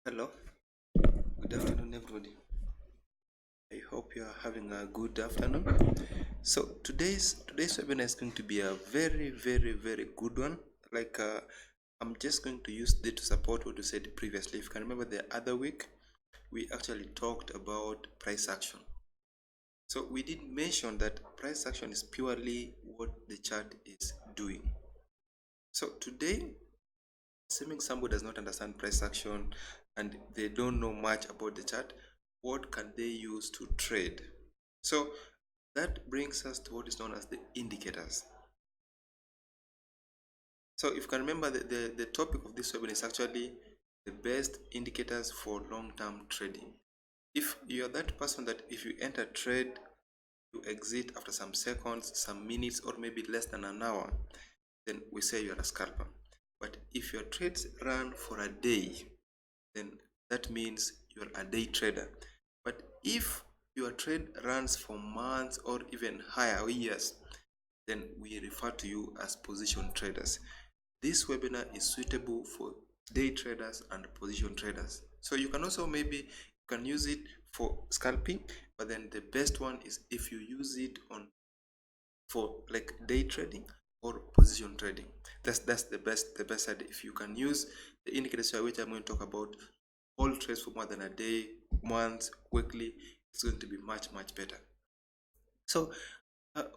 Hello, good afternoon, everybody. I hope you are having a good afternoon. So today's webinar is going to be a very good one. I'm just going to use this to support what you said previously. If you can remember, the other week we actually talked about price action. So we did mention that price action is purely what the chart is doing. So today, assuming somebody does not understand price action and they don't know much about the chart, what can they use to trade? So that brings us to what is known as the indicators. So if you can remember, the topic of this webinar is actually the best indicators for long-term trading. If you are that person that if you enter trade, you exit after some seconds, some minutes, or maybe less than an hour, then we say you are a scalper. But if your trades run for a day, then that means you're a day trader. But if your trade runs for months or even higher years, then we refer to you as position traders. This webinar is suitable for day traders and position traders. So you can also maybe use it for scalping, but then the best one is if you use it for like day trading or position trading. That's the best idea. If you can use the indicators which I'm going to talk about, all trades for more than a day, month, weekly, it's going to be much better. So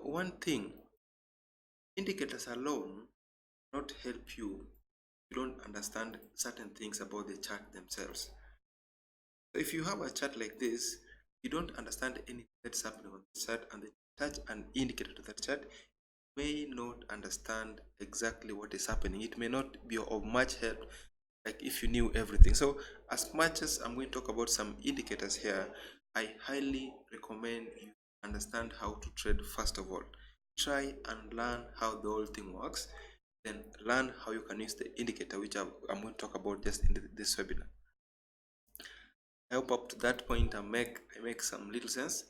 one thing, indicators alone not help you if you don't understand certain things about the chart themselves. So if you have a chart like this, you don't understand anything that's happening on the chart, and then touch an indicator to that chart, you may not understand exactly what is happening. It may not be of much help like if you knew everything. So as much as I'm going to talk about some indicators here, I highly recommend you understand how to trade first of all. Try and learn how the whole thing works, then learn how you can use the indicator, which I'm going to talk about just in this webinar. I hope up to that point I make some little sense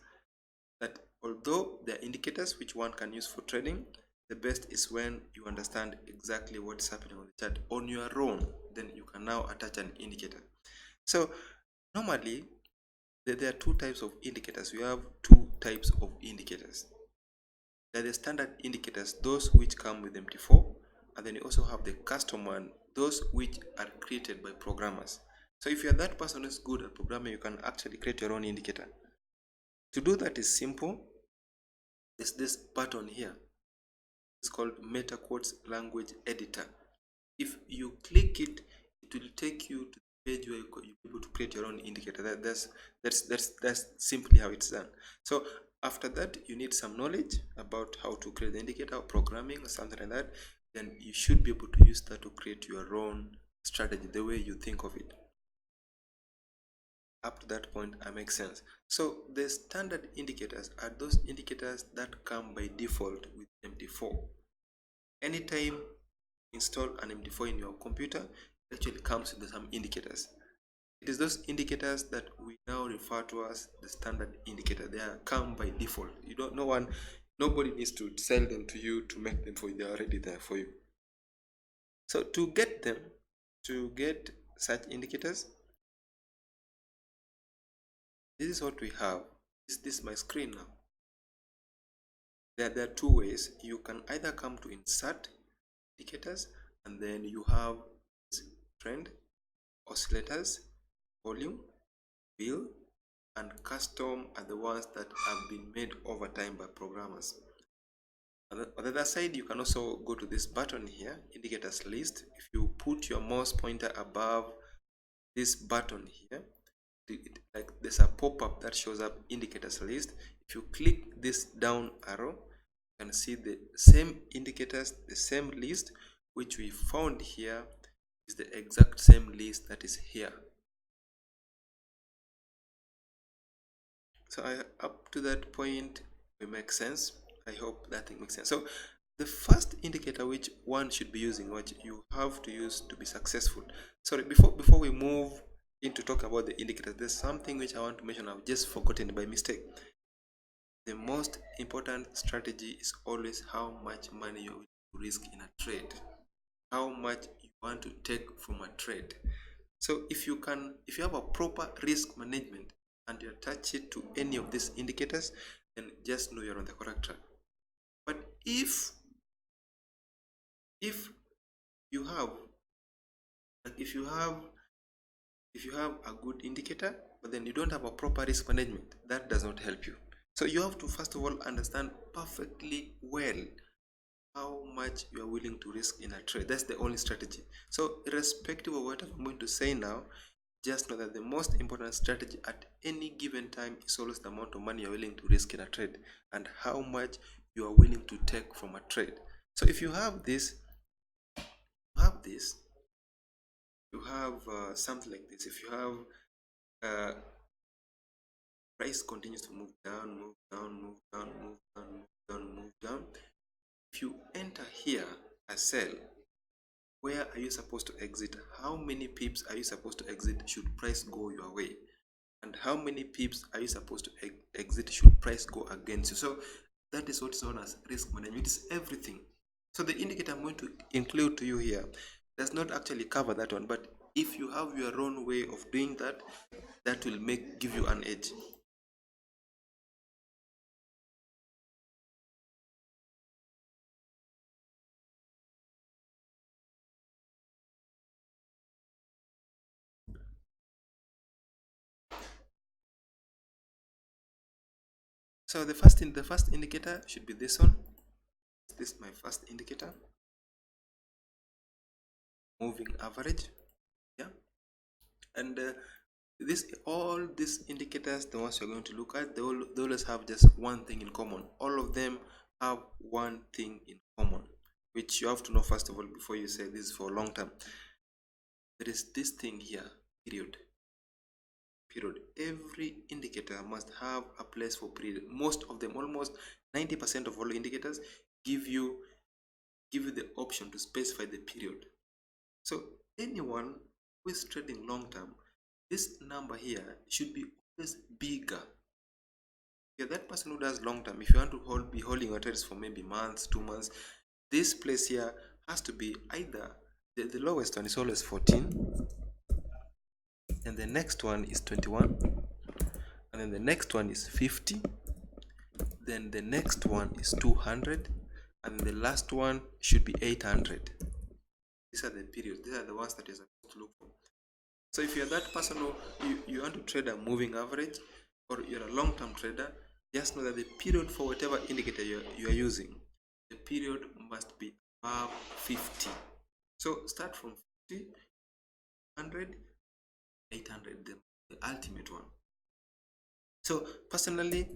that although there are indicators which one can use for trading, the best is when you understand exactly what's happening on the chart on your own. Then you can now attach an indicator. So normally there are two types of indicators. We have two types of indicators. There are the standard indicators, those which come with MT4, and then you also have the custom one, those which are created by programmers. So if you're that person who's good at programming, you can actually create your own indicator. To do that is simple. There's this button here. It's called Meta Quotes Language Editor. If you click it, it will take you to the page where you're able to create your own indicator. That's simply how it's done. So after that, you need some knowledge about how to create the indicator or programming or something like that. Then you should be able to use that to create your own strategy the way you think of it. Up to that point, I make sense. So the standard indicators are those indicators that come by default with MT4. Anytime you install an MT4 in your computer, it actually comes with some indicators. It is those indicators that we now refer to as the standard indicator. They are come by default. You don't nobody needs to sell them to you to make them for you. They are already there for you. So to get them, to get such indicators, this is what we have. This is my screen now. There are two ways. You can either come to insert indicators, and then you have trend, oscillators, volume, bill, and custom are the ones that have been made over time by programmers. On the other side, you can also go to this button here, indicators list. If you put your mouse pointer above this button here, like there's a pop-up that shows up indicators list. If you click this down arrow, you can see the same indicators, the same list which we found here is the exact same list that is here. So up to that point, it makes sense. I hope that thing makes sense. So the first indicator which one should be using, what you have to use to be successful. Sorry, before we move into talk about the indicators, there's something which I want to mention I've just forgotten by mistake. The most important strategy is always how much money you risk in a trade, how much you want to take from a trade. So if you have a proper risk management and you attach it to any of these indicators, then just know you're on the correct track. But if you have if you have a good indicator but then you don't have a proper risk management, that does not help you. So you have to first of all understand perfectly well how much you are willing to risk in a trade. That's the only strategy. So irrespective of what I'm going to say now, just know that the most important strategy at any given time is always the amount of money you're willing to risk in a trade and how much you are willing to take from a trade. So if you have this, you have something like this. If you have price continues to move down, move down, move down, move down, move down, move down. If you enter here a sell, where are you supposed to exit? How many pips are you supposed to exit should price go your way? And how many pips are you supposed to exit should price go against you? So that is what is known as risk management. It is everything. So the indicator I'm going to include to you here does not actually cover that one, but if you have your own way of doing that, that will give you an edge. So the first indicator should be this one. This is my first indicator, moving average. Yeah, and all these indicators, the ones you're going to look at, they always have just one thing in common. All of them have one thing in common, which you have to know first of all before you say this is for a long term. There is this thing here, period. Every indicator must have a place for period. Most of them, almost 90% of all indicators, give you the option to specify the period. So anyone who is trading long term, this number here should be always bigger. If you're that person who does long term, if you want to be holding your trades for maybe months, 2 months, this place here has to be either the lowest one is always 14, and the next one is 21, and then the next one is 50, then the next one is 200, and the last one should be 800. These are the periods. These are the ones that you're supposed to look for. So if you're that person who you want to trade a moving average, or you're a long-term trader, just know that the period for whatever indicator you are using, the period must be above 50. So start from 50, 100, 800, the ultimate one. So personally,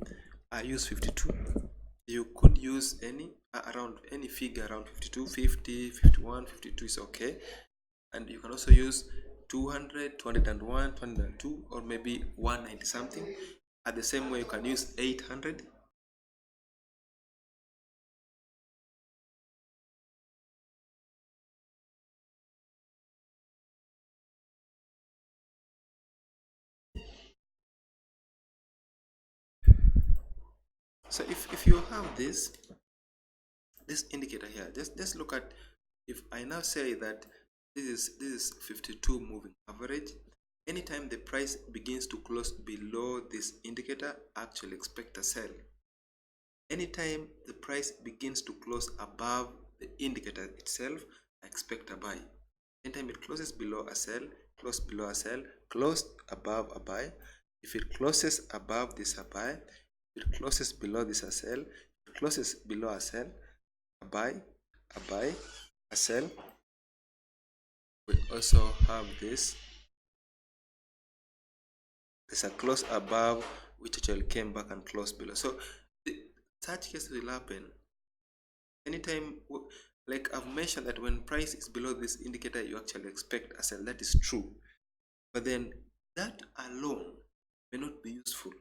I use 52. You could use around any figure around 52, 50, 51, 52 is okay. And you can also use 200, 201, 202, or maybe 190 something. At the same way, you can use 800. So if you have this indicator here, just look at, if I now say that this is 52 moving average, anytime the price begins to close below this indicator, actually expect a sell. Anytime the price begins to close above the indicator itself, expect a buy. Anytime it closes below a sell, close below a sell, close above a buy. If it closes above this, a buy. If it closes below this, a sell. If it closes below a sell, a buy, a sell. We also have this. There's a close above, which actually came back and closed below. So such case will happen anytime. Like I've mentioned, that when price is below this indicator, you actually expect a sell. That is true, but then that alone may not be useful.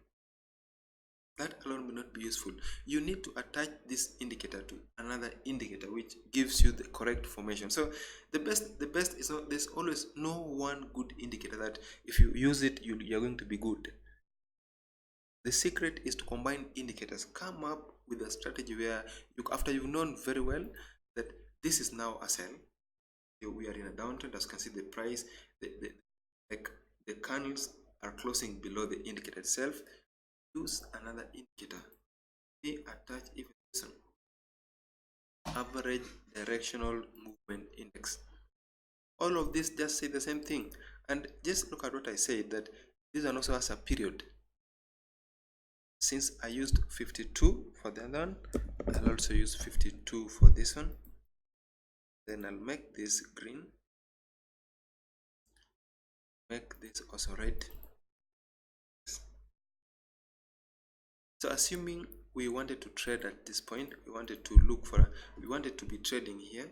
You need to attach this indicator to another indicator which gives you the correct formation. So the best is not, there's always no one good indicator that if you use it you're going to be good. The secret is to combine indicators. Come up with a strategy where after you've known very well that this is now a sell, we are in a downtrend. As you can see, the price, the like the candles are closing below the indicator itself, use another indicator. They attach even this one, average directional movement index. All of this just say the same thing. And just look at what I said, that this one also has a period. Since I used 52 for the other one, I'll also use 52 for this one. Then I'll make this green, make this also red. So assuming we wanted to trade at this point, we wanted to be trading here,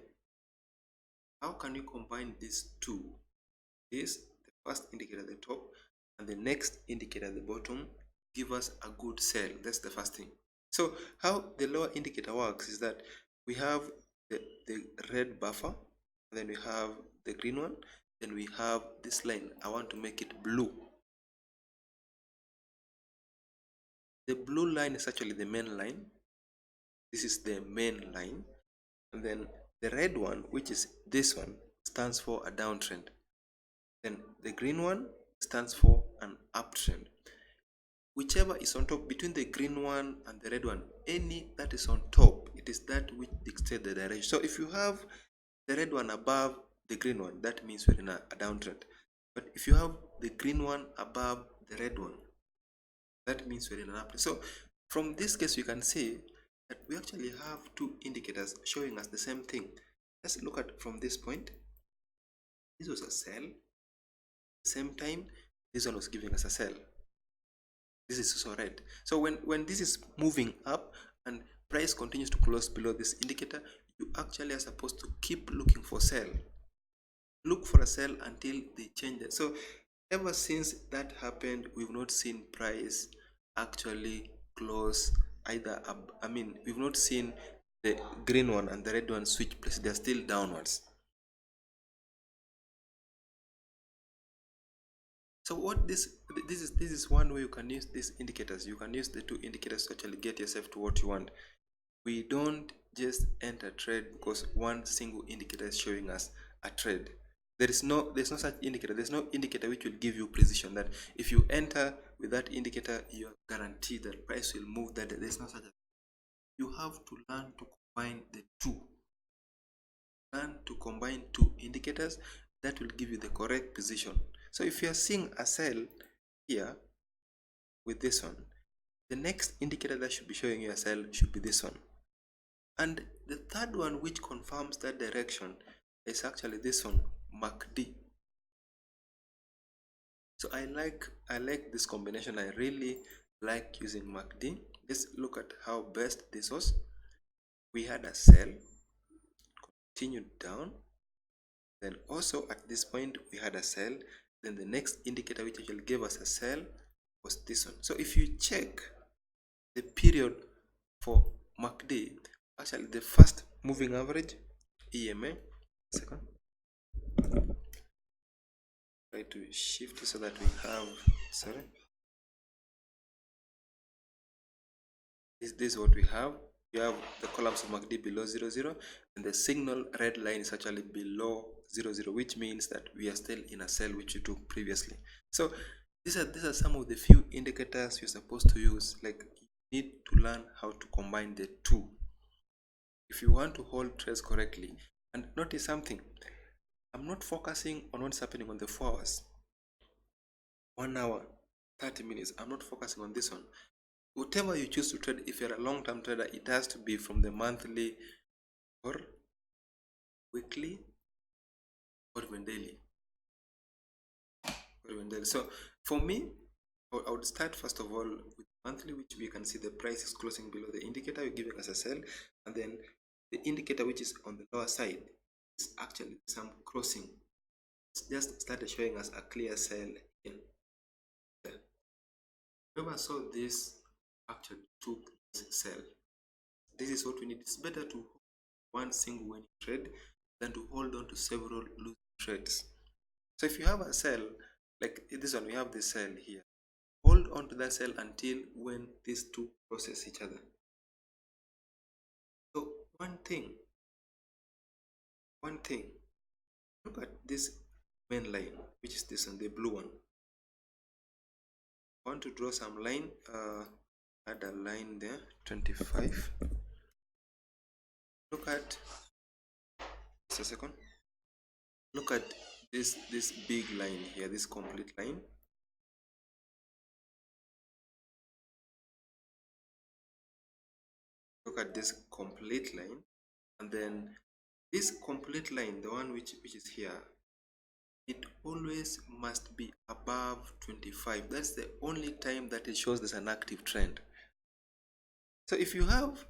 how can you combine these two? This, the first indicator at the top and the next indicator at the bottom, give us a good sell. That's the first thing. So how the lower indicator works is that we have the red buffer, then we have the green one, then we have this line. I want to make it blue. The blue line is actually the main line. This is the main line. And then the red one, which is this one, stands for a downtrend. Then the green one stands for an uptrend. Whichever is on top, between the green one and the red one, any that is on top, it is that which dictates the direction. So if you have the red one above the green one, that means we're in a downtrend. But if you have the green one above the red one, that means we're in an uptrend. So from this case, you can see that we actually have two indicators showing us the same thing. Let's look at from this point. This was a sell. Same time, this one was giving us a sell. This is also red. So when this is moving up and price continues to close below this indicator, you actually are supposed to keep looking for sell. Look for a sell until they change it. So ever since that happened, we've not seen price actually close either up. I mean, we've not seen the green one and the red one switch places. They're still downwards. So what this is one way you can use these indicators. You can use the two indicators to actually get yourself to what you want. We don't just enter trade because one single indicator is showing us a trade. There's no such indicator. There's no indicator which will give you precision that if you enter with that indicator, you are guaranteed that price will move that. There's no such a. You have to learn to combine the two. Learn to combine two indicators that will give you the correct position. So if you are seeing a sell here with this one, the next indicator that should be showing you a sell should be this one. And the third one which confirms that direction is actually this one, MACD. So I like this combination. I really like using MACD. Let's look at how best this was. We had a sell, continued down. Then also at this point we had a sell. Then the next indicator which actually gave us a sell was this one. So if you check the period for MACD, actually the first moving average, EMA, second, try to shift so that we have, sorry, this is what we have. You have the columns of MACD below 00, and the signal red line is actually below 00, which means that we are still in a sell which we took previously. So these are some of the few indicators you're supposed to use. Like, you need to learn how to combine the two if you want to hold trades correctly. And notice something, I'm not focusing on what's happening on the 4 hours, 1 hour, 30 minutes. I'm not focusing on this one. Whatever you choose to trade, if you're a long-term trader, it has to be from the monthly or weekly or even daily. So for me, I would start first of all with monthly, which we can see the price is closing below the indicator, giving us a sell, and then the indicator which is on the lower side is actually some crossing. It's just started showing us a clear sell here. Whoever saw this actually took this sell. This is what we need. It's better to hold one single winning trade than to hold on to several losing trades. So if you have a sell, like this one, we have the sell here. Hold on to that sell until when these two process each other. So one thing, look at this main line, which is this one, the blue one. I want to draw some line, add a line there, 25. Look at, just a second. Look at this big line here, this complete line. Look at this complete line, and then this complete line, the one which is here, it always must be above 25. That's the only time that it shows there's an active trend. So if you have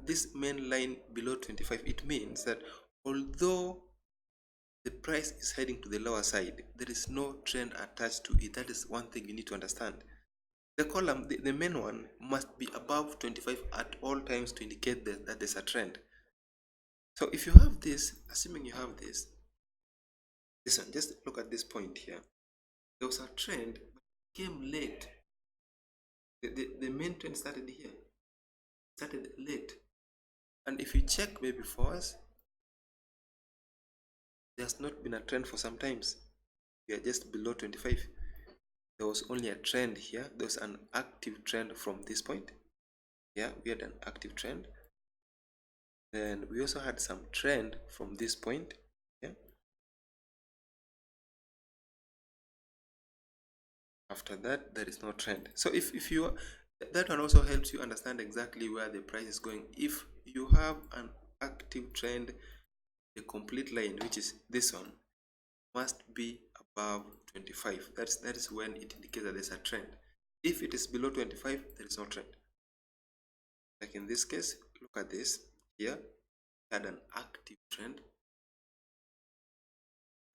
this main line below 25, it means that although the price is heading to the lower side, there is no trend attached to it. That is one thing you need to understand. The column, the main one, must be above 25 at all times to indicate that there's a trend. So if you have this, assuming you have this one, just look at this point here. There was a trend, but it came late. The main trend started here. Started late. And if you check maybe for us, there's not been a trend for some times. We are just below 25. There was only a trend here. There was an active trend from this point. Yeah, we had an active trend. Then we also had some trend from this point. Yeah. After that, there is no trend. So if you, that one also helps you understand exactly where the price is going. If you have an active trend, the complete line, which is this one, must be above 25. That is when it indicates that there's a trend. If it is below 25, there is no trend. Like in this case, look at this here, we had an active trend.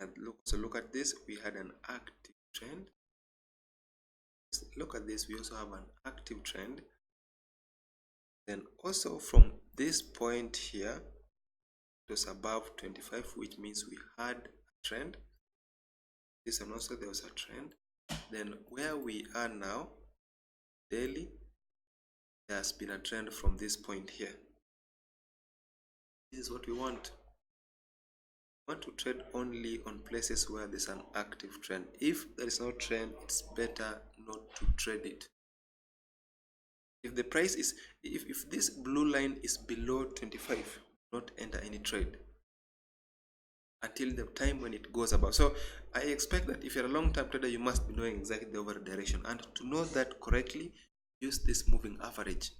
And look at this, we had an active trend. Look at this, we also have an active trend. Then also from this point here, it was above 25, which means we had a trend. This one also, there was a trend. Then where we are now, daily, there has been a trend from this point here. This is what we want. We want to trade only on places where there's an active trend. If there is no trend, it's better not to trade it. If the price is, if this blue line is below 25, not enter any trade until the time when it goes above. So I expect that if you're a long-term trader, you must be knowing exactly the overall direction, and to know that correctly, use this moving average.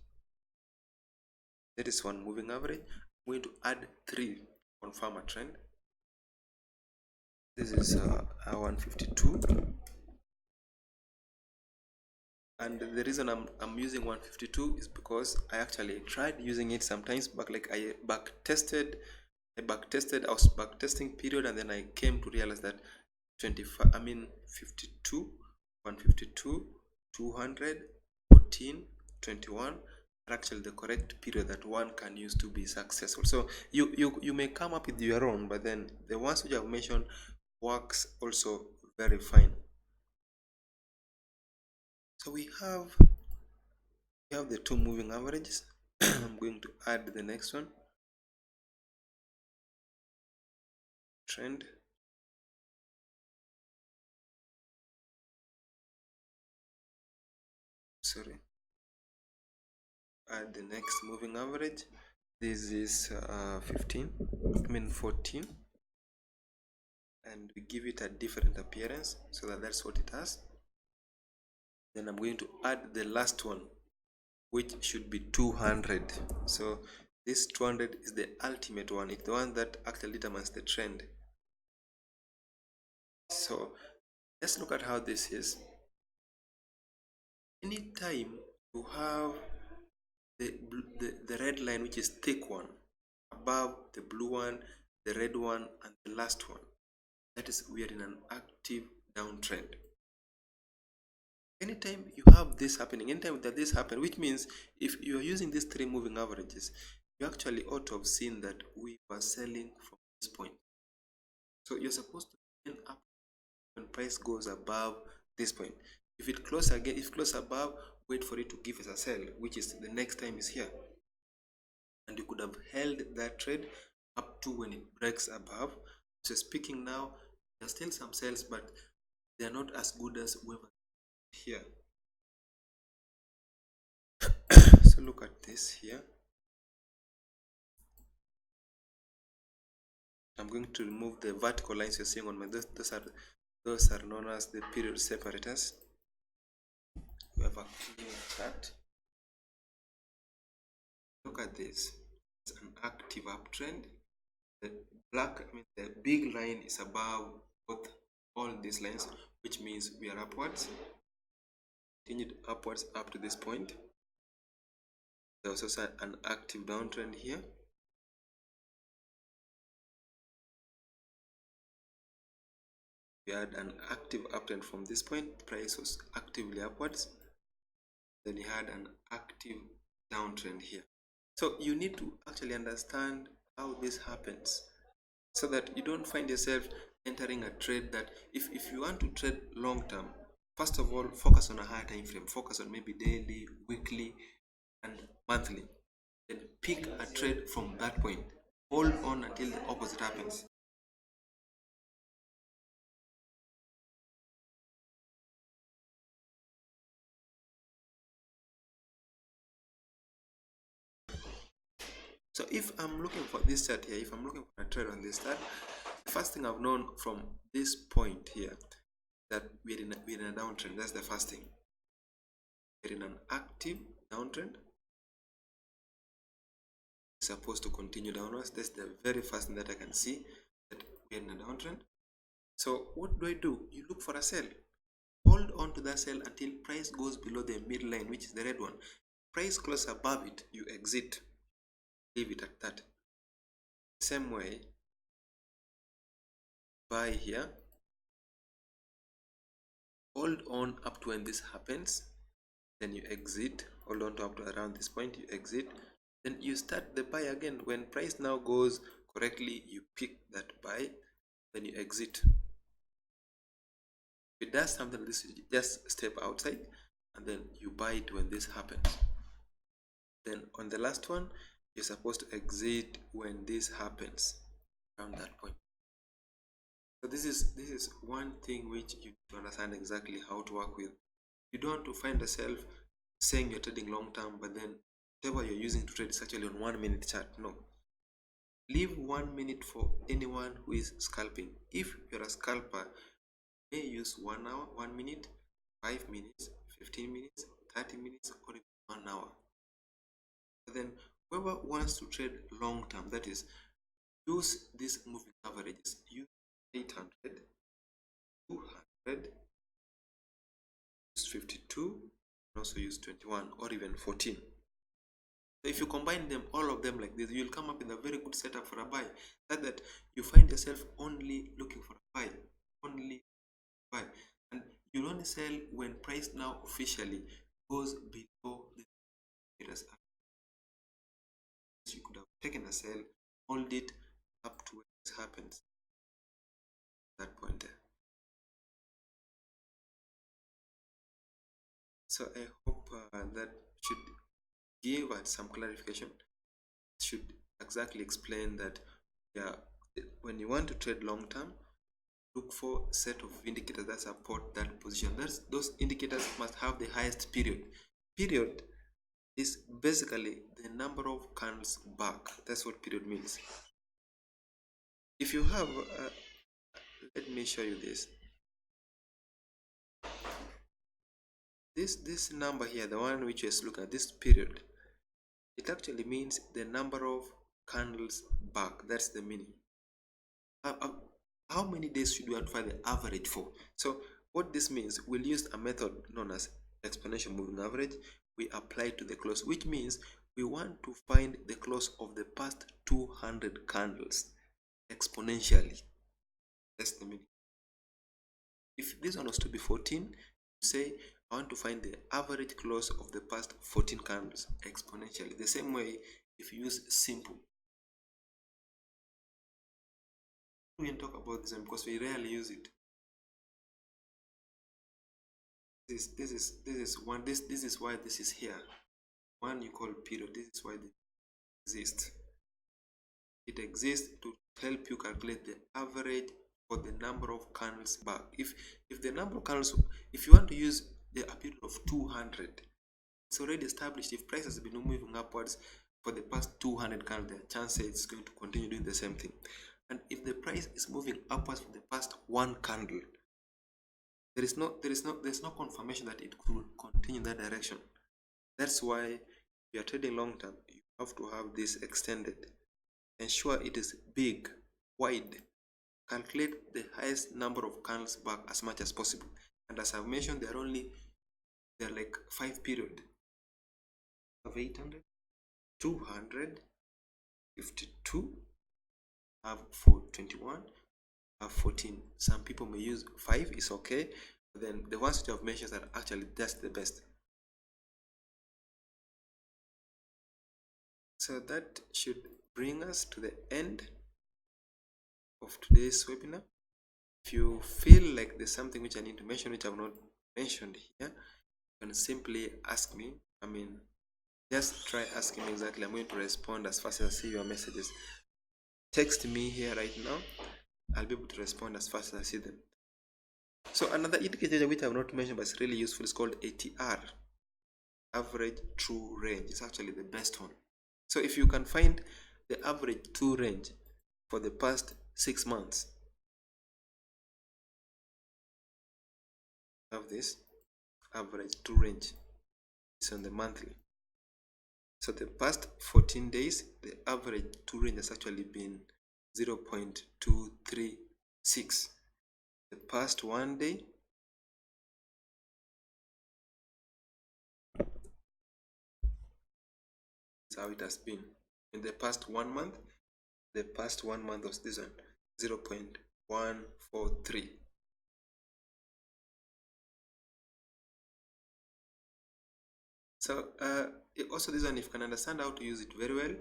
That is one moving average. I'm going to add 3 to confirm a trend. This is 152, and the reason I'm using 152 is because I actually tried using it sometimes back. Like I back-tested, I was back-testing period, and then I came to realize that 52, 152, 200, 14, 21 are actually the correct period that one can use to be successful. So you may come up with your own, but then the ones which I've mentioned works also very fine. So we have the 2 moving averages. I'm going to add the next one, trend. Sorry, add the next moving average. This is 14, and we give it a different appearance so that's what it has. Then I'm going to add the last one, which should be 200. So this 200 is the ultimate one. It's the one that actually determines the trend. So let's look at how this is. Anytime you have the red line, which is thick one, above the blue one, the red one, and the last one, that is, we are in an active downtrend. Anytime you have this happening, anytime that this happens, which means if you are using these 3 moving averages, you actually ought to have seen that we were selling from this point. So you're supposed to end up when price goes above this point. If it closes again, if close above, wait for it to give us a sell, which is the next time is here. And you could have held that trade up to when it breaks above, So speaking now, there's still some sales, but they are not as good as we were here. So look at this here. I'm going to remove the vertical lines you're seeing on my, those are known as the period separators. We have a clear chart. Look at this. It's an active uptrend. The black, the big line is above both all these lines, which means we are upwards. Continued upwards up to this point. There's also an active downtrend here. We had an active uptrend from this point. Price was actively upwards. Then we had an active downtrend here. So you need to actually understand how this happens, so that you don't find yourself entering a trade that if you want to trade long term, first of all, focus on a higher time frame. Focus on maybe daily, weekly, and monthly. Then pick a trade from that point. Hold on until the opposite happens. So if I'm looking for this chart here, if I'm looking for a trade on this chart, the first thing I've known from this point here, that we're in a downtrend. That's the first thing. We're in an active downtrend. It's supposed to continue downwards. That's the very first thing that I can see, that we're in a downtrend. So what do? You look for a sell. Hold on to that sell until price goes below the midline, which is the red one. Price close above it, you exit. Leave it at that. Same way, buy here. Hold on up to when this happens. Then you exit. Hold on to up to around this point, you exit. Then you start the buy again. When price now goes correctly, you pick that buy. Then you exit. If it does something like this, you just step outside and then you buy it when this happens. Then on the last one, you're supposed to exit when this happens, around that point. So this is one thing which you need to understand exactly how to work with. You don't want to find yourself saying you're trading long term, but then whatever you're using to trade is actually on 1 minute chart. No. Leave 1 minute for anyone who is scalping. If you're a scalper, you may use 1 hour, 1 minute, 5 minutes, 15 minutes, 30 minutes, or even 1 hour. But then whoever wants to trade long term, that is, use these moving averages. Use 800, 200, use 52, and also use 21 or even 14. So if you combine them, all of them like this, you'll come up with a very good setup for a buy. That you find yourself only looking for a buy, only buy, and you'll only sell when price now officially goes below the previous. You could have taken a sell, hold it up to when this happens. That point there. So I hope that should give us some clarification. Should exactly explain that, yeah, when you want to trade long term, look for a set of indicators that support that position. Those indicators must have the highest period. Period is basically the number of candles back. That's what period means. If you have, let me show you this. This number here, the one which is looking at, this period, it actually means the number of candles back. That's the meaning. How many days should we find the average for? So what this means, we'll use a method known as exponential moving average. We apply to the close, which means we want to find the close of the past 200 candles exponentially. That's the meaning. If this one was to be 14, say I want to find the average close of the past 14 candles exponentially. The same way if you use simple. We can talk about this one because we rarely use it. This is why this is here. One you call period. This is why they exist. it exists to help you calculate the average for the number of candles back. If the number of candles, if you want to use a period of 200, it's already established. If price has been moving upwards for the past 200 candles, the chances it's going to continue doing the same thing. And if the price is moving upwards for the past one candle, there's no confirmation that it could continue in that direction. That's why if you are trading long term, you have to have this extended. Ensure it is big, wide. Calculate the highest number of candles back as much as possible. And as I've mentioned, there are like 5 periods of 800, 200, 52, have 421, have 14. Some people may use 5, it's okay. But then the ones that I've mentioned are actually just the best. So that should bring us to the end of today's webinar. If you feel like there's something which I need to mention which I've not mentioned here, you can simply ask me. Just try asking me exactly. I'm going to respond as fast as I see your messages. Text me here right now. I'll be able to respond as fast as I see them. So another indicator which I've not mentioned but it's really useful is called ATR, average true range. It's actually the best one. So if you can find the average true range for the past 6 months, have this average true range is on the monthly. So the past 14 days, the average true range has actually been 0.236. The past 1 day, is how it has been. In the past 1 month, the past 1 month was this one, 0.143. So also this one, if you can understand how to use it very well,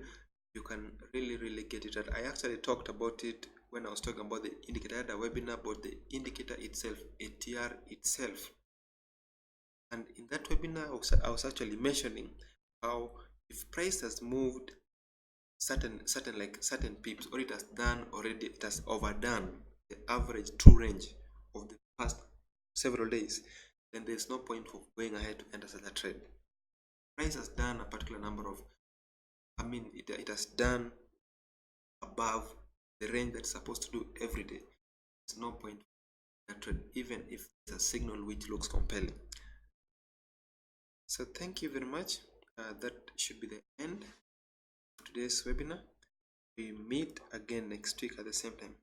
you can really get it right. I actually talked about it when I was talking about the indicator. I had a webinar about the indicator itself, ATR itself. And in that webinar, I was actually mentioning how if price has moved certain pips, or it has done already, it has overdone the average true range of the past several days, then there's no point of going ahead to enter such a trade. Price has done a particular number of, it has done above the range that's supposed to do every day. There's no point in that trade, even if it's a signal which looks compelling. So thank you very much. That should be the end of today's webinar. We meet again next week at the same time.